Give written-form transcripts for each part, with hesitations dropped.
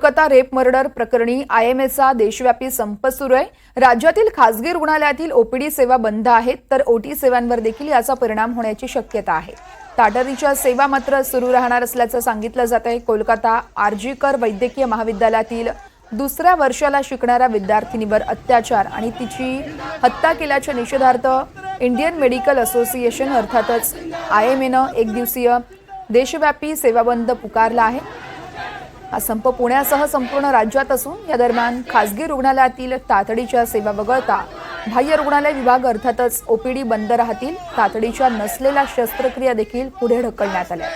Kolkata rape murder प्रकरणी आयएमएचा देशव्यापी संप सुरू आहे। राज्यातील खासगी रुग्णालयातील ओपीडी सेवा बंद आहेत, तर ओटी सेवांवर देखील याचा परिणाम होण्याची शक्यता आहे। तातडीच्या सेवा मात्र सुरू राहणार असल्याचं सांगितलं जात आहे। कोलकाता आरजीकर वैद्यकीय महाविद्यालयातील दुसऱ्या वर्षाला शिकणाऱ्या विद्यार्थिनीवर अत्याचार आणि तिची हत्या केल्याच्या निषेधार्थ इंडियन मेडिकल असोसिएशन अर्थातच आयएमएनं एक दिवसीय देशव्यापी सेवा बंद पुकारला आहे। हा संप पुण्यासह संपूर्ण राज्यात असून या दरम्यान खासगी रुग्णालयातील तातडीच्या सेवा वगळता बाह्य रुग्णालय विभाग अर्थातच ओपीडी बंद राहतील। तातडीच्या नसलेल्या शस्त्रक्रिया देखील पुढे ढकलण्यात आल्या।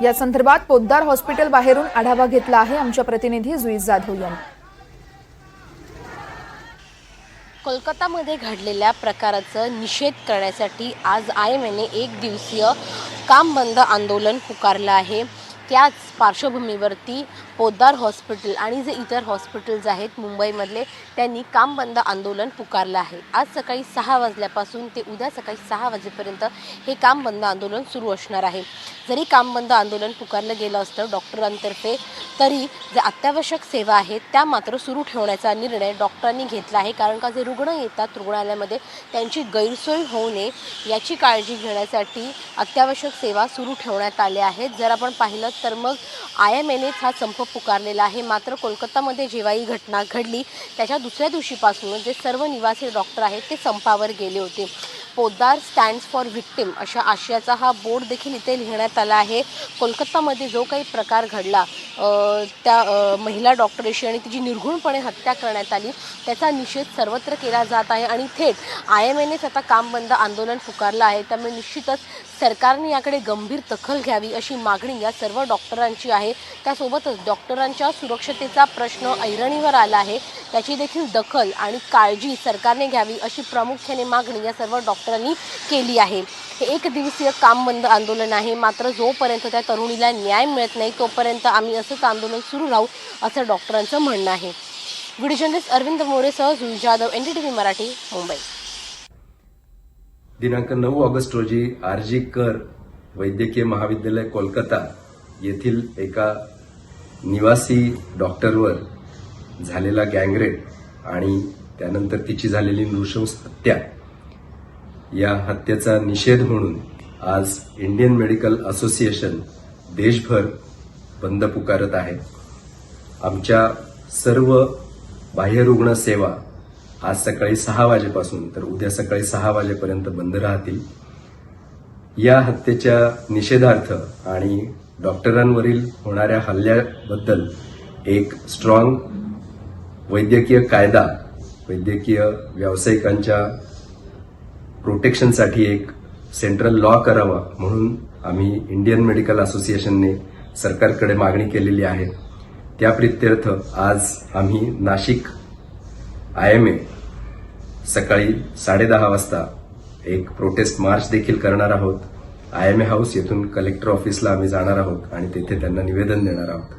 या संदर्भात पोद्दार हॉस्पिटल बाहेरून आढावा घेतला आहे आमच्या प्रतिनिधी जुई जाधव यांनी। कोलकातामध्ये घडलेल्या प्रकाराचा निषेध करण्यासाठी आज आयएमएने एक दिवसीय काम बंद आंदोलन पुकारलं आहे। त्याच पार्श्वभूमीवरती पोद्दार हॉस्पिटल आणि जे इतर हॉस्पिटल्स आहेत मुंबईमधले त्यांनी काम बंद आंदोलन पुकारलं आहे। आज सकाळी 6 वाजल्यापासून ते उद्या सकाळी 6 वाजेपर्यंत हे काम बंद आंदोलन सुरू असणार आहे। जरी काम बंद आंदोलन पुकारलं गेलं असतं डॉक्टरांतर्फे, तरी जे अत्यावश्यक सेवा आहेत त्या मात्र सुरू ठेवण्याचा निर्णय डॉक्टरांनी घेतला आहे। कारण का जे रुग्ण येतात रुग्णालयामध्ये त्यांची गैरसोय होऊ नये याची काळजी घेण्यासाठी अत्यावश्यक सेवा सुरू ठेवण्यात आल्या आहेत। जर आपण पाहिलं तर मग आयएमएनेच हा संप पुकारलेला आहे। मात्र कोलकातामध्ये जेव्हा ही घटना घडली त्याच्या दुसऱ्या दिवशीपासून जे सर्व निवासी डॉक्टर आहेत ते संपावर गेले होते। पोद्दार स्टँड्स फॉर व्हिक्टिम अशा आशयाचा हा बोर्ड देखील इथे लिहिण्यात आला आहे। कोलकातामध्ये जो काही प्रकार घडला त्या महिला डॉक्टरशी आणि तिची निर्घृणपणे हत्या करण्यात आली त्याचा निषेध सर्वत्र केला जात आहे आणि थेट आयएमएनेच आता काम बंद आंदोलन पुकारलं आहे। त्यामुळे निश्चितच सरकारने याकडे गंभीर दखल घ्यावी अशी मागणी या सर्व डॉक्टरांची आहे। त्यासोबतच डॉक्टरांच्या सुरक्षतेचा प्रश्न ऐरणीवर आला आहे, त्याची देखील दखल आणि काळजी सरकारने घ्यावी अशी प्रामुख्याने मागणी या सर्व डॉक्टरांनी केली आहे। हे एक दिवसीय काम बंद आंदोलन आहे, मात्र जोपर्यंत त्या तरुणीला न्याय मिळत नाही तोपर्यंत आम्ही असंच आंदोलन सुरू राहू असं डॉक्टरांचं म्हणणं आहे। व्हिडिओ जर्नलिस्ट अरविंद मोरेसह जुई जाधव, एनडीटीव्ही मराठी, मुंबई। दिनांक 9 ऑगस्ट रोजी आरजीकर वैद्यकीय महाविद्यालय कोलकाता येथील एका निवासी डॉक्टरवर झालेला गँगरेप आणि त्यानंतर तिची झालेली नृशंस हत्या, या हत्येचा निषेध म्हणून आज इंडियन मेडिकल असोसिएशन देशभर बंद पुकारत आहे। आमच्या सर्व बाह्य रुग्ण सेवा आज सकाळी 6 वाजेपासून तर उद्या सकाळी 6 वाजेपर्यंत बंद राहतील। या हत्येच्या निषेधार्थ आणि डॉक्टरांवरील होणाऱ्या हल्ल्याबद्दल एक स्ट्रॉंग वैद्यकीय कायदा, वैद्यकीय व्यावसायिकांच्या प्रोटेक्शनसाठी एक सेंट्रल लॉ करावा म्हणून आम्ही इंडियन मेडिकल असोसिएशनने सरकारकडे मागणी केलेली आहे। त्या प्रित्यर्थ आज आम्ही नाशिक आयएमए सकाळी 10:30 वाजता एक प्रोटेस्ट मार्च देखील करणार आहोत। आयएमए हाऊस येथून कलेक्टर ऑफिसला आम्ही जाणार आहोत आणि तेथे त्यांना निवेदन देणार आहोत।